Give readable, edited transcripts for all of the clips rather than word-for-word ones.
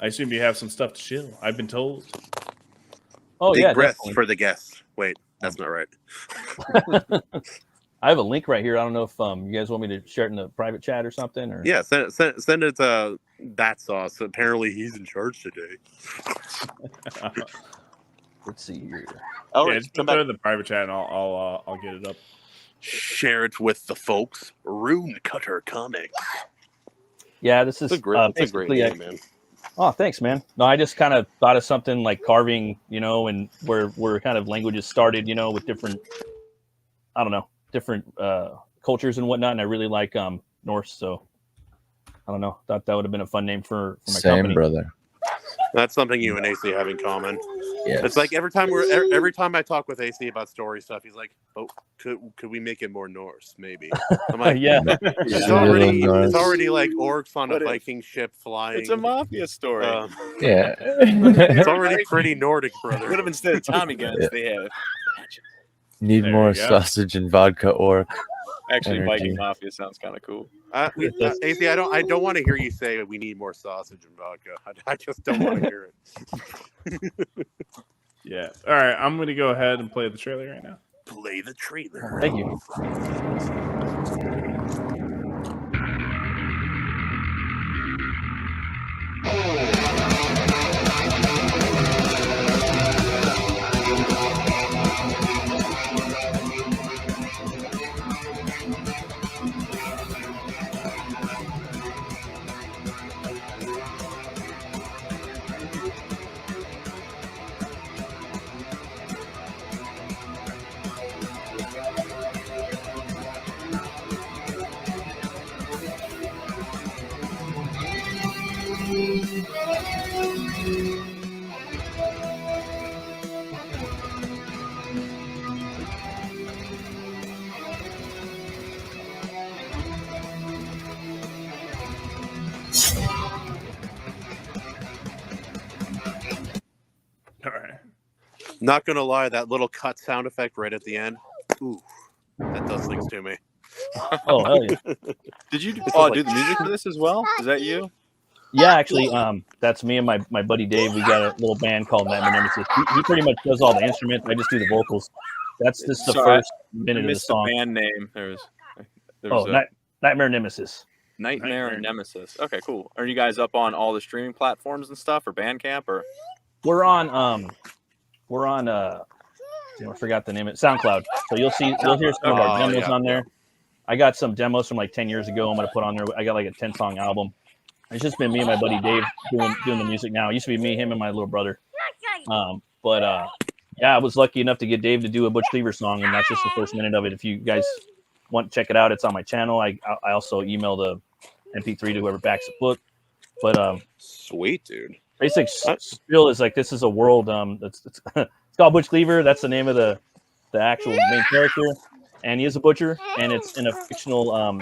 I assume you have some stuff to chill. I've been told. Oh, Big yeah, breaths definitely. for the guests. Wait, that's not right. I have a link right here. I don't know if you guys want me to share it in the private chat or something. Or Yeah, send it to that sauce. Apparently, he's in charge today. Let's see here. Oh, yeah, just put it in the private chat, and I'll get it up. Share it with the folks. RuneCutter Comics. Yeah, this is It's a great name, man. Oh, thanks, man. No, I just kind of thought of something like carving, and where kind of languages started, with different, I don't know, different cultures and whatnot. And I really like Norse, so I don't know. Thought that would have been a fun name for my company. Same, brother. That's something you and AC have in common. Yes. It's like every time I talk with AC about story stuff, he's like, "Oh, could we make it more Norse? Maybe." I'm like, yeah. It's already like orcs on a Viking ship flying. It's a mafia story. Yeah. It's already pretty Nordic, brother. What if instead of Tommy guns they have? Need There more you go. sausage and vodka orc. Actually, Energy. Viking mafia sounds kind of cool. AC, I don't want to hear you say we need more sausage and vodka. I just don't want to hear it. Yeah. All right, I'm going to go ahead and play the trailer right now. Play the trailer. Thank you. All right. Not gonna lie, that little cut sound effect right at the end, ooh, that does things to me. Oh, hell yeah. Did you do the music for this as well? Is that you? Yeah, actually, that's me and my buddy Dave. We got a little band called Nightmare Nemesis. He pretty much does all the instruments. I just do the vocals. This is the first minute of the song. The band name. There was Nightmare Nemesis. Nightmare Nemesis. Okay, cool. Are you guys up on all the streaming platforms and stuff, or Bandcamp, or? We're on I forgot the name of it, SoundCloud. So you'll hear some of our demos on there. I got some demos from like 10 years ago. I'm gonna put on there. I got like a 10-song album. It's just been me and my buddy Dave doing the music now. It used to be me, him, and my little brother. Yeah, I was lucky enough to get Dave to do a Butch Cleaver song, and that's just the first minute of it. If you guys want to check it out, it's on my channel. I also email the MP3 to whoever backs the book. But Sweet, dude. basic spiel is like, this is a world. It's called Butch Cleaver. That's the name of the actual main character, and he is a butcher, and it's in a fictional.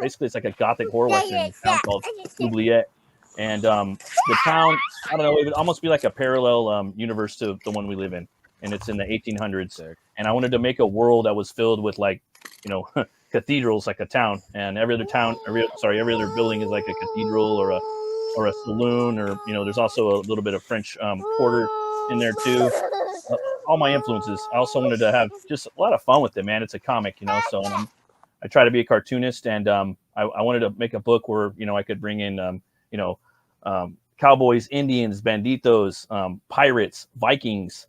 Basically, it's like a gothic horror western town called Oubliette. And the town, I don't know, it would almost be like a parallel universe to the one we live in. And it's in the 1800s. And I wanted to make a world that was filled with, like, cathedrals, like a town. And every other building is like a cathedral or a saloon, or there's also a little bit of French quarter in there too. All my influences. I also wanted to have just a lot of fun with it, man. It's a comic, so I try to be a cartoonist, and I wanted to make a book where I could bring in cowboys, Indians, banditos, pirates, Vikings.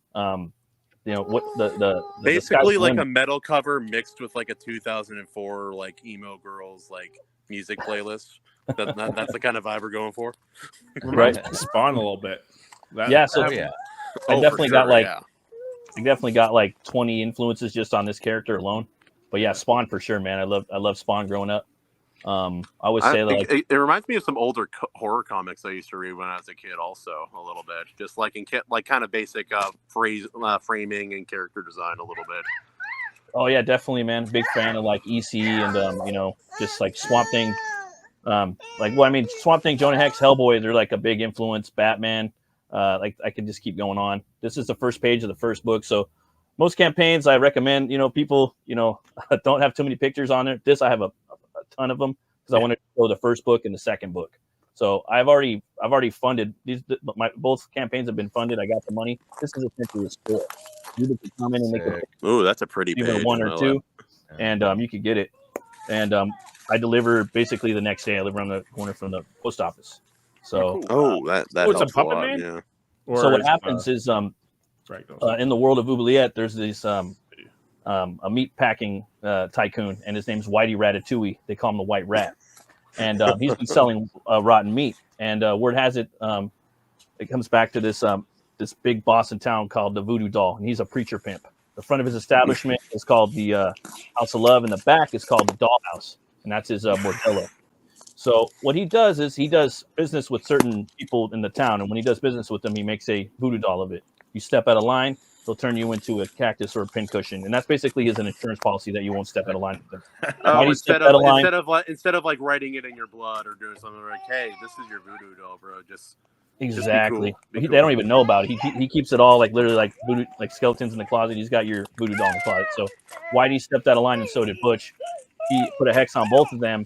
What the basically like a metal cover mixed with like a 2004 like emo girls like music playlist. That's the kind of vibe we're going for, right? Spawn a little bit. I definitely got like 20 influences just on this character alone. But yeah, Spawn for sure, man. I love Spawn growing up. I would say it reminds me of some older horror comics I used to read when I was a kid. Also, a little bit, just like kind of basic framing and character design a little bit. Oh yeah, definitely, man. Big fan of like EC and just like Swamp Thing. Swamp Thing, Jonah Hex, Hellboy. They're like a big influence. Batman. I could just keep going on. This is the first page of the first book, so. Most campaigns I recommend, people, don't have too many pictures on there. This I have a ton of them because I wanted to show the first book and the second book. So I've already I've already funded these. My both campaigns have been funded. I got the money. This is essentially a store. You can come in and make a Ooh, that's a pretty even page. one I or like two, and you could get it. And I deliver basically the next day. I live around the corner from the post office. So, Oh, that it's a helps puppet lot, man? yeah. Or so what is, happens is sorry, go on. in the world of Oubliette, there's this a meat packing tycoon, and his name's Whitey Ratatouille. They call him the White Rat, and he's been selling rotten meat. And word has it, it comes back to this this big boss in town called the Voodoo Doll, and he's a preacher pimp. The front of his establishment is called the House of Love, and the back is called the Dollhouse, and that's his bordello. So what he does is he does business with certain people in the town, and when he does business with them, he makes a voodoo doll of it. You step out of line, they'll turn you into a cactus or a pincushion, and that's basically his insurance policy that you won't step out of line with them. Oh, Step out of line? instead of like writing it in your blood or doing something like, hey, this is your voodoo doll, bro. Just Exactly. cool. Be They cool. don't even know about it. He keeps it all like literally like voodoo, like skeletons in the closet. He's got your voodoo doll in the closet. So Whitey stepped out of line, and so did Butch. He put a hex on both of them.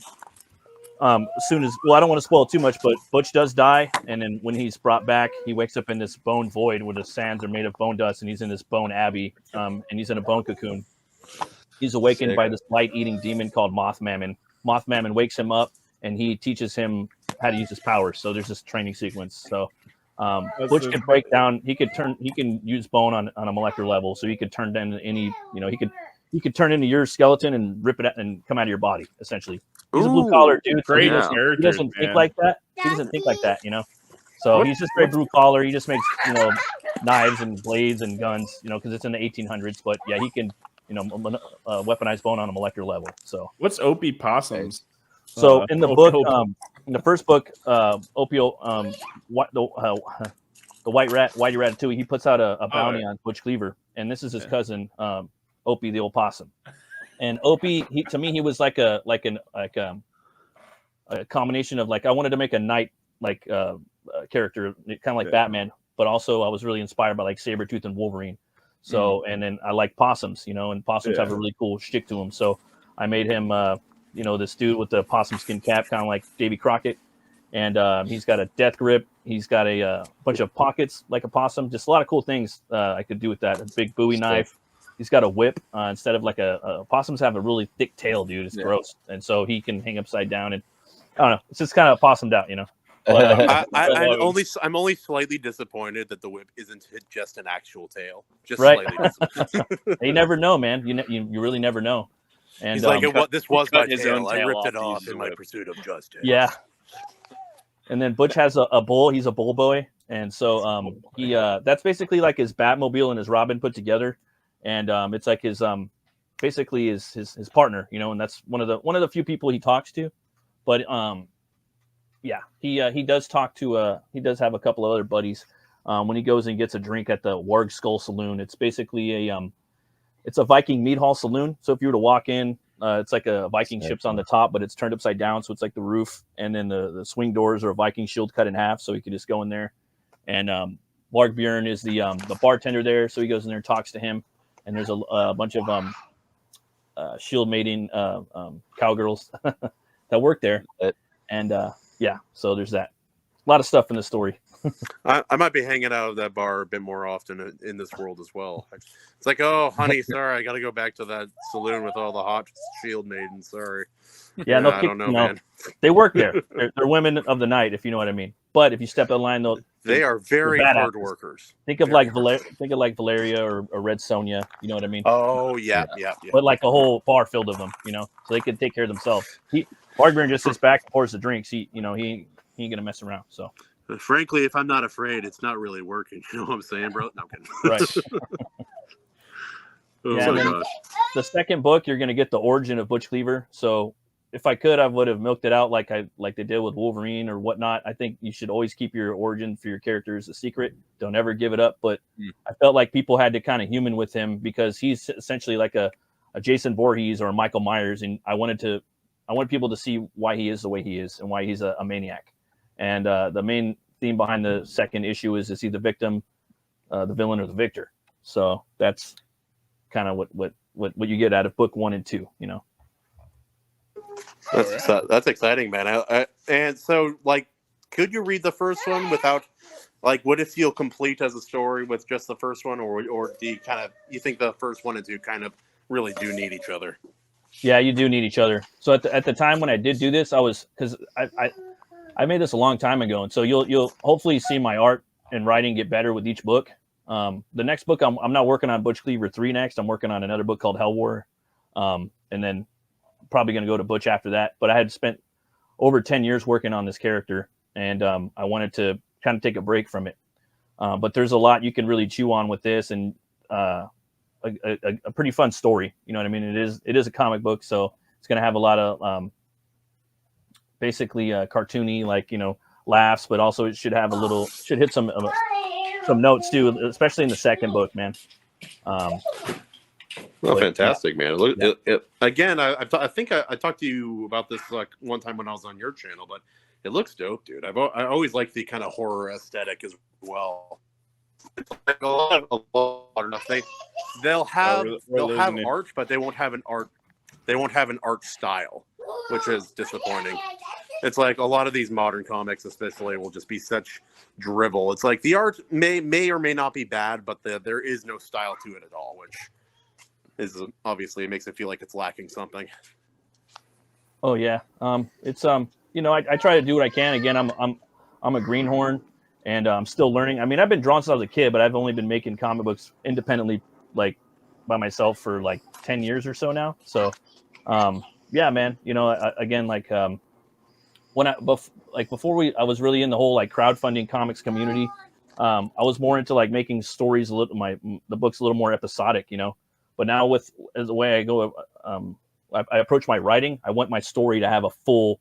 As soon as, well, I don't want to spoil too much, but Butch does die, and then when he's brought back, he wakes up in this bone void where the sands are made of bone dust, and he's in this bone abbey, and he's in a bone cocoon. He's awakened by this light-eating demon called Moth Mammon. Moth Mammon wakes him up, and he teaches him how to use his powers. So there's this training sequence. So Butch can break down. He can use bone on a molecular level. So he could turn into any. He could turn into your skeleton and rip it out and come out of your body. Essentially, he's a blue collar dude. So he doesn't think like that. He doesn't think like that. So he's just very blue collar. He just makes knives and blades and guns. Because it's in the 1800s. But yeah, he can weaponize bone on a molecular level. So what's Opie Possums? So in the book, in the first book, Opio, the Whitey Ratatouille, he puts out a bounty on Butch Cleaver, and this is his cousin, Opie the old possum. And Opie, to me, he was like a combination of I wanted to make a knight character, kind of like Batman, but also I was really inspired by Sabretooth and Wolverine. So and then I like possums, and possums have a really cool shtick to them. So I made him. This dude with the possum skin cap, kind of like Davy Crockett. And he's got a death grip. He's got a bunch of pockets like a possum. Just a lot of cool things I could do with that. A big Bowie knife. He's got a whip instead of possums have a really thick tail, dude. It's gross. And so he can hang upside down. And I don't know. It's just kind of possumed out, But, I'm only slightly disappointed that the whip isn't just an actual tail. Just right. slightly disappointed. You never know, man. You really never know. And he's like, this was my tail. I tail ripped it off off in my pursuit of justice. Yeah. And then Butch has a bull. He's a bull boy, and so he that's basically like his Batmobile and his Robin put together, and it's like his basically his partner, and that's one of the few people he talks to, but he does talk to he does have a couple of other buddies when he goes and gets a drink at the Warg Skull Saloon. It's basically it's a Viking meat hall saloon. So if you were to walk in, it's like a Viking ship's on the top, but it's turned upside down. So it's like the roof. And then the swing doors are a Viking shield cut in half. So you can just go in there. And Largbjorn is the bartender there. So he goes in there and talks to him. And there's a bunch of shield mating cowgirls that work there. And so there's that. A lot of stuff in the story. I might be hanging out at that bar a bit more often in this world as well. It's like, oh, honey, sorry, I got to go back to that saloon with all the hot shield maidens. Sorry. Yeah, I don't know, man. They work there. They're women of the night, if you know what I mean. But if you step in line, they are very hard workers. Think of Valeria or Red Sonja. You know what I mean? Oh yeah. But like a whole bar filled of them, so they can take care of themselves. Largbjorn just sits back and pours the drinks. He ain't gonna mess around. So. Frankly, if I'm not afraid, it's not really working. You know what I'm saying, bro? No, I'm kidding. Right. Oh my gosh. The second book, you're going to get the origin of Butch Cleaver. So if I could, I would have milked it out like they did with Wolverine or whatnot. I think you should always keep your origin for your characters a secret. Don't ever give it up. But I felt like people had to kind of human with him because he's essentially like a Jason Voorhees or a Michael Myers. And I want people to see why he is the way he is and why he's a maniac. And the main theme behind the second issue is he the victim, the villain, or the victor? So that's kind of what you get out of book 1 and 2. That's exciting, man. And so could you read the first one without, like, would it feel complete as a story with just the first one, or do you think the first one and two kind of really do need each other? Yeah, you do need each other. So at the time when I did do this, because I made this a long time ago, and so you'll hopefully see my art and writing get better with each book. The next book I'm not working on Butch Cleaver 3 next. I'm working on another book called Hell War, and then probably going to go to Butch after that. But I had spent over 10 years working on this character, and I wanted to kind of take a break from it. But there's a lot you can really chew on with this, and a pretty fun story. You know what I mean? It is a comic book, so it's going to have a lot of basically cartoony, like, laughs, but also it should hit some notes too, especially in the second book, man. Fantastic, man. Again, I think I talked to you about this like one time when I was on your channel, but it looks dope, dude. I always like the kind of horror aesthetic as well. It's like a lot of they'll have art, but they won't have an art style, which is disappointing. It's like a lot of these modern comics, especially, will just be such drivel. It's like the art may or may not be bad, but there is no style to it at all, which is obviously, it makes it feel like it's lacking something. Oh yeah, it's I try to do what I can. Again, I'm a greenhorn, and I'm still learning. I mean, I've been drawn since I was a kid, but I've only been making comic books independently, like by myself, for like 10 years or so now. So, yeah, man. Again, like before I was really in the whole like crowdfunding comics community. I was more into like making stories the books a little more episodic, But now as the way I go, I approach my writing. I want my story to have a full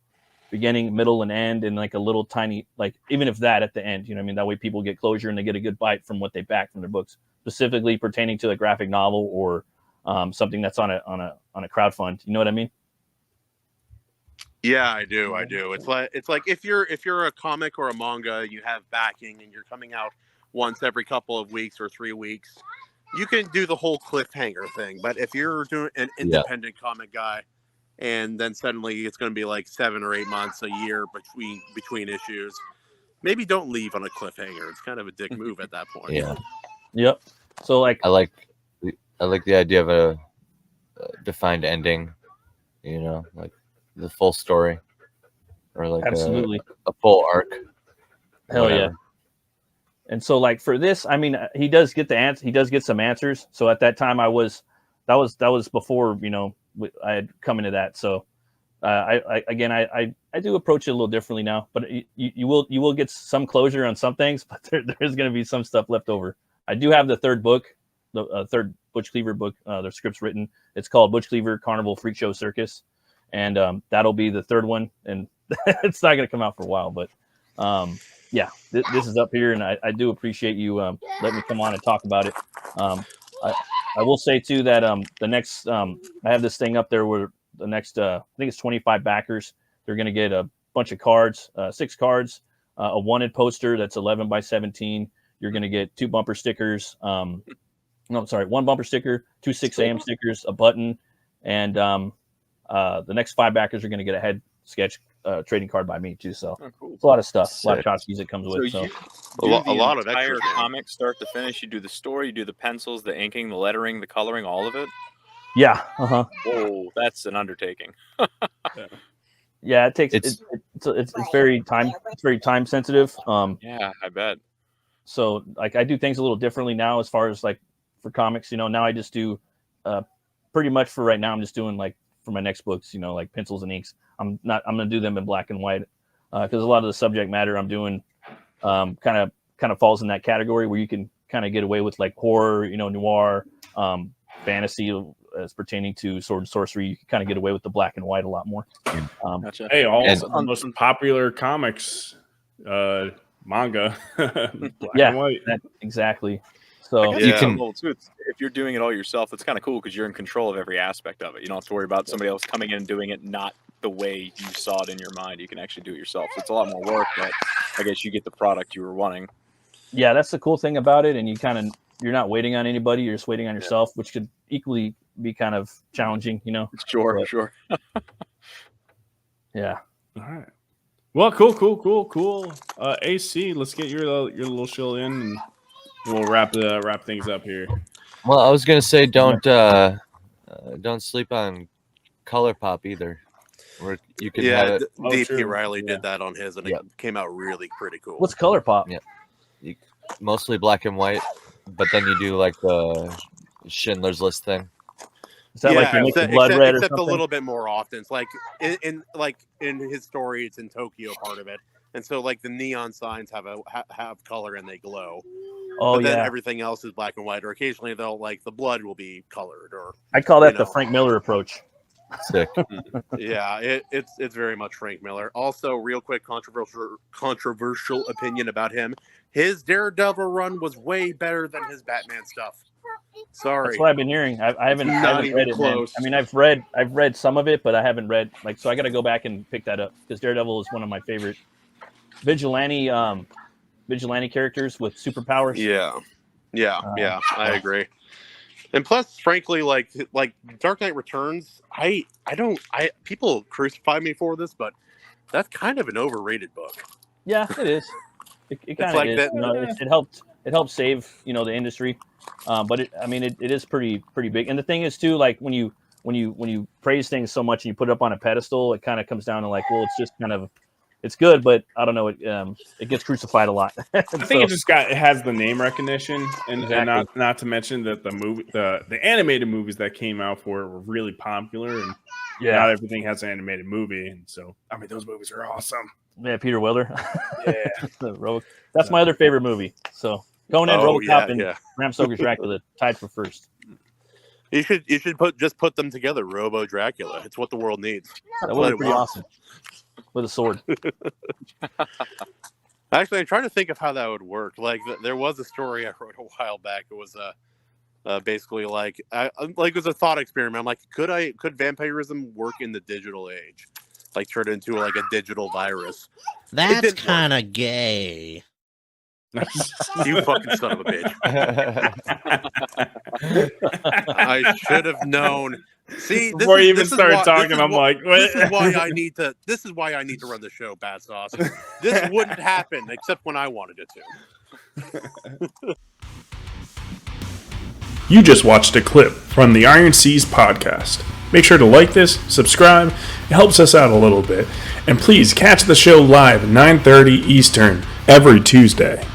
beginning, middle, and end, and like a little tiny, like, even if that at the end, That way people get closure and they get a good bite from what they back from their books, specifically pertaining to a graphic novel or something that's on a crowdfund. You know what I mean? Yeah, I do. It's like if you're a comic or a manga, you have backing and you're coming out once every couple of weeks or 3 weeks, you can do the whole cliffhanger thing. But if you're doing an independent comic guy, and then suddenly it's going to be like 7 or 8 months, a year between issues, maybe don't leave on a cliffhanger. It's kind of a dick move at that point. Yeah. Yep. So like, I like the idea of a defined ending, like the full story, or like absolutely a full arc. Hell whatever. yeah. And so like for this, I mean, he does get the answer. He does get some answers. So at that time, that was before, I had come into that. So I do approach it a little differently now, but you will get some closure on some things, but there is going to be some stuff left over. I do have the third book, the third Butch Cleaver book. The script's written. It's called Butch Cleaver Carnival Freak Show Circus, and that'll be the third one. And it's not going to come out for a while, but yeah, this is up here, and I do appreciate you letting me come on and talk about it. I will say too that the next I have this thing up there where the next I think it's 25 backers. They're going to get a bunch of cards, 6 cards, a wanted poster that's 11 by 17. You're going to get 2 bumper stickers. 1 bumper sticker, 2 6 a.m. stickers, a button, and the next 5 backers are going to get a head sketch trading card by me too. So cool. It's a lot of stuff, a lot of tchotchkes that comes with. So So you A lot of entire extras. comic start to finish. You do the story, you do the pencils, the inking, the lettering, the coloring, all of it. yeah, Whoa, that's an undertaking. yeah. It takes It's- it's very time sensitive. Yeah, I bet. So like I do things a little differently now as far as like for comics. Now I just do pretty much for right now. I'm just doing like for my next books, like pencils and inks. I'm gonna do them in black and white because a lot of the subject matter I'm doing kind of falls in that category where you can kind of get away with like horror, noir, fantasy as pertaining to sword and sorcery. You can kind of get away with the black and white a lot more. Gotcha. Hey, all And- the most popular comics, manga, black Yeah. and white. Exactly. So You Yeah. can- Well, too, if you're doing it all yourself, it's kind of cool because you're in control of every aspect of it. You don't have to worry about somebody else coming in and doing it not the way you saw it in your mind. You can actually do it yourself. So it's a lot more work, but I guess you get the product you were wanting. yeah, that's the cool thing about it. And you're not waiting on anybody. You're just waiting on yourself, which could equally be kind of challenging, Sure, But- sure. Yeah. All right. Well, cool. AC, let's get your little shill in, and we'll wrap things up here. Well, I was gonna say don't sleep on Color Pop either. Where you can have it. DP Riley did that on his, and it came out really pretty cool. What's Color Pop? Yeah, mostly black and white, but then you do like the Schindler's List thing. Is that like you make the blood red or except something? a little bit more often. It's like in his story, it's in Tokyo part of it, and so like the neon signs have color and they glow. Oh, but then everything else is black and white, or occasionally they'll like the blood will be colored. Or I call that the Frank Miller approach. Sick. Yeah, it's very much Frank Miller. Also, real quick, controversial opinion about him. His Daredevil run was way better than his Batman stuff. Sorry, that's what I've been hearing. I haven't read it. Man. I mean, I've read some of it, but I haven't read so I got to go back and pick that up because Daredevil is one of my favorite vigilante characters with superpowers. Yeah, I agree. And plus, frankly, like Dark Knight Returns, people crucify me for this, but that's kind of an overrated book. Yeah, it is. It kind of is. That, you know, it helped save the industry, but it is pretty big. And the thing is too, like when you praise things so much and you put it up on a pedestal, it kind of comes down to like, well, it's just kind of. It's good, but I don't know. It gets crucified a lot. I think it has the name recognition, and not to mention that the animated movies that came out for it were really popular, and not everything has an animated movie. And so, I mean, those movies are awesome. Yeah, Peter Wilder. Yeah, that's my other favorite movie. So Conan, RoboCop, and Bram Stoker's Dracula tied for first. You should just put them together, Robo Dracula. It's what the world needs. That would be pretty awesome. With a sword. Actually, I'm trying to think of how that would work. Like, there was a story I wrote a while back. It was basically like it was a thought experiment. I'm like, could vampirism work in the digital age? Like, turn it into like a digital virus? That's kind of gay. You fucking son of a bitch! I should have known. See, before you even started talking, I'm like, this is why I need to. This is why I need to run the show, Bad Sauce. This wouldn't happen except when I wanted it to. You just watched a clip from the Iron Seas podcast. Make sure to like this, subscribe. It helps us out a little bit. And please catch the show live at 9:30 Eastern every Tuesday.